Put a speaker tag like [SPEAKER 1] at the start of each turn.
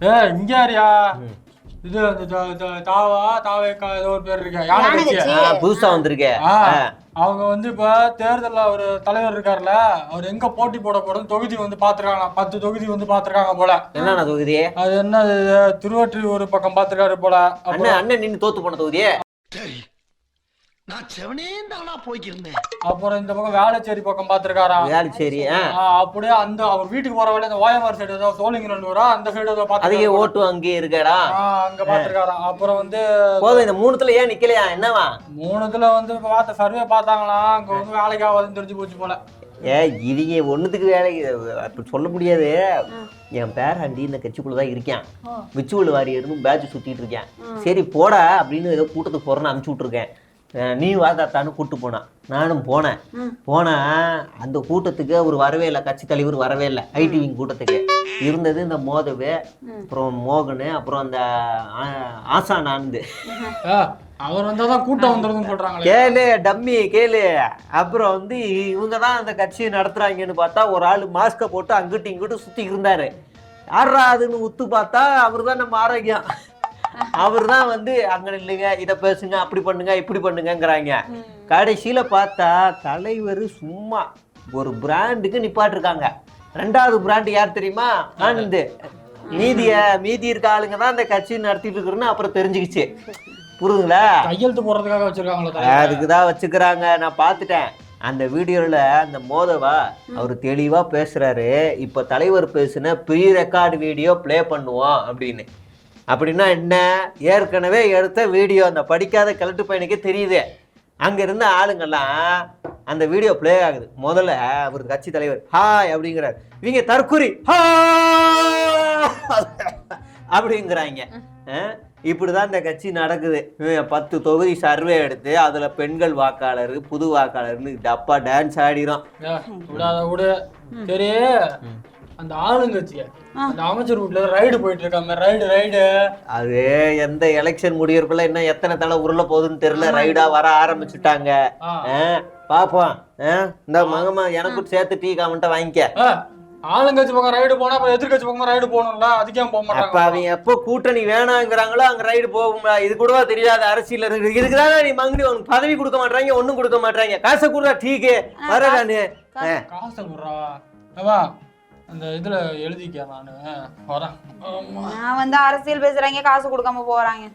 [SPEAKER 1] இங்க யாரியா இது தாவேக்கா ஏதோ ஒரு பேர் இருக்கு, யானை கட்சி
[SPEAKER 2] புதுசா வந்திருக்கேன்.
[SPEAKER 1] அவங்க வந்து இப்ப தேர்தல்ல ஒரு தலைவர் இருக்காருல்ல, அவர் எங்க போட்டி போட போறோம் தொகுதி வந்து பாத்துருக்காங்க, 10 தொகுதி வந்து பாத்துருக்காங்க போல.
[SPEAKER 2] என்னன்னா தொகுதி?
[SPEAKER 1] அது என்ன திருவொற்றியூர் பக்கம் பாத்துருக்காரு போல.
[SPEAKER 2] அண்ணன் நின்று தோத்து போன தொகுதி.
[SPEAKER 3] நான் செவனேந்தானா போய்க்கிருந்தேன்.
[SPEAKER 1] அப்புறம் இந்த பக்கம் வேளச்சேரி பக்கம் பாத்துருக்காரா.
[SPEAKER 2] வேளச்சேரி
[SPEAKER 1] அப்படியே அந்த அவர் வீட்டுக்கு போற வழியில அந்த ஓயமார் சைடு ஏதோ சோழிங்கநல்லூரா அந்த சைடு ஏதோ
[SPEAKER 2] பாத்து ஓட்டு அங்கே இருக்காரா,
[SPEAKER 1] அங்க பாத்துருக்காரா. அப்புறம் வந்து
[SPEAKER 2] போதும் இந்த 3த்துல ஏன் நிக்கலையா? என்னவா
[SPEAKER 1] 3த்துல வந்து பார்த்த சர்வே பார்த்தாங்களாம், அங்க வந்து வேலைக்கு ஆகாதுன்னு தெரிஞ்சு போச்சு போல.
[SPEAKER 2] இவங்க ஒண்ணுத்துக்கு வேலைக்கு அப்படி சொல்ல முடியாது. என் பேராண்டி இந்த கட்சிக்குள்ளதான் இருக்கேன், விச்சுவல் வாரியர்னு பேட்ச் சுத்திட்டு இருக்கேன். சரி போடா அப்படின்னு ஏதோ கூட்டத்துக்கு போறேன்னு அனுப்பிச்சு விட்டுருக்கேன். நீ வாதாத்தான்னு கூப்பிட்டு போனான், நானும் போனேன். அந்த கூட்டத்துக்கு அவர் வரவே இல்லை, கட்சி தலைவர் வரவே இல்லை. ஐடி விங் கூட்டத்துக்கு இருந்தது இந்த மோதவு, அப்புறம் மோகனு, அப்புறம் அந்த ஆசான் ஆனந்து.
[SPEAKER 1] அவர் வந்தாதான் கூட்டம் வந்துருதுன்னு சொல்றாங்க.
[SPEAKER 2] கேளு டம்மி கேளு. அப்புறம் வந்து இவங்க தான் அந்த கட்சியை நடத்துறாங்கன்னு பார்த்தா ஒரு ஆள் மாஸ்கை போட்டு அங்கிட்டு இங்கிட்டு சுத்தி இருந்தாரு. யாரா அதுன்னு உத்து பார்த்தா அவர் தான் நம்ம ஆரோக்கியம். அவர் தான் வந்து அங்க இல்லைங்க, இதை பேசுங்க, அப்படி பண்ணுங்க, இப்படி பண்ணுங்கிறாங்க. கடைசியில பார்த்தா தலைவர் சும்மா ஒரு பிராண்டுக்கு நிப்பாட்டிருக்காங்க. 2வது பிராண்டு யார் தெரியுமா? ஆனந்து. மீதி இருக்க ஆளுங்க தான் அந்த கட்சி நடத்திட்டு இருக்கிறோன்னு அப்புறம் தெரிஞ்சுக்கிச்சு. புரியுதுங்களா?
[SPEAKER 1] கையெழுத்து போடுறதுக்காக வச்சிருக்காங்களா?
[SPEAKER 2] அதுக்குதான் வச்சுக்கிறாங்க. நான் பார்த்துட்டேன் அந்த வீடியோல. அந்த மோதவா அவர் தெளிவா பேசுறாரு. இப்ப தலைவர் பேசுன ப்ரீ ரெக்கார்டு வீடியோ பிளே பண்ணுவோம் அப்படின்னு. அப்படின்னா என்ன? ஏற்கனவே எடுத்த வீடியோ அந்த படிக்காத கலட்டு பையனுக்கே தெரியுது. அங்க இருந்த ஆளுங்கெல்லாம் அந்த வீடியோ பிளே ஆகுது. முதல்ல அவர் கட்சி தலைவர் ஹாய் அப்படிங்கிறார், இவங்க தற்குறி அப்படிங்கிறாங்க. இப்படிதான் இந்த கட்சி நடக்குது. 10 தொகுதி சர்வே எடுத்து அதுல பெண்கள் வாக்காளர், புது வாக்காளர்னு டப்பா டான்ஸ் ஆடிரும்.
[SPEAKER 1] சரி, அந்த ஆளுங்கட்சிய அந்த அமைச்சர் வீட்டுல ரைடு போயிட்டு இருக்காங்க. ரைடு
[SPEAKER 2] அது எந்த எலெக்ஷன் முடியறதுக்குள்ள இன்னும் எத்தனை தலை உருள போகுதுன்னு தெரியல. ரைடா வர ஆரம்பிச்சுட்டாங்க. பாப்போம். இந்த மகமா எனக்கும் சேர்த்து டீ காமெண்ட்டை வாங்கிக்க.
[SPEAKER 1] ஆளுங்கட்சி பக்கம் ரைடு போனா அப்புறம் எதிர்கட்சி பக்கம் ரைடு போகணும்ல, அதுக்கே போக மாட்டாங்க.
[SPEAKER 2] அப்ப அவங்க எப்போ கூட்டணி வேணாங்கிறாங்களோ அங்க ரைடு போகும். இது கூடவா தெரியாது அரசியல் இருக்கு. இதுக்குதானே நீ மங்கடி உனக்கு பதவி கொடுக்க மாட்டாங்க, ஒண்ணும் கொடுக்க மாட்டாங்க. காசை கொடுறா டீக்கு வரடானு.
[SPEAKER 1] காசை கொடுறா அந்த இதுல எழுதிக்க. நான் வந்து
[SPEAKER 4] அரசியல் பேசுறாங்க, காசு கொடுக்காம போறாங்க.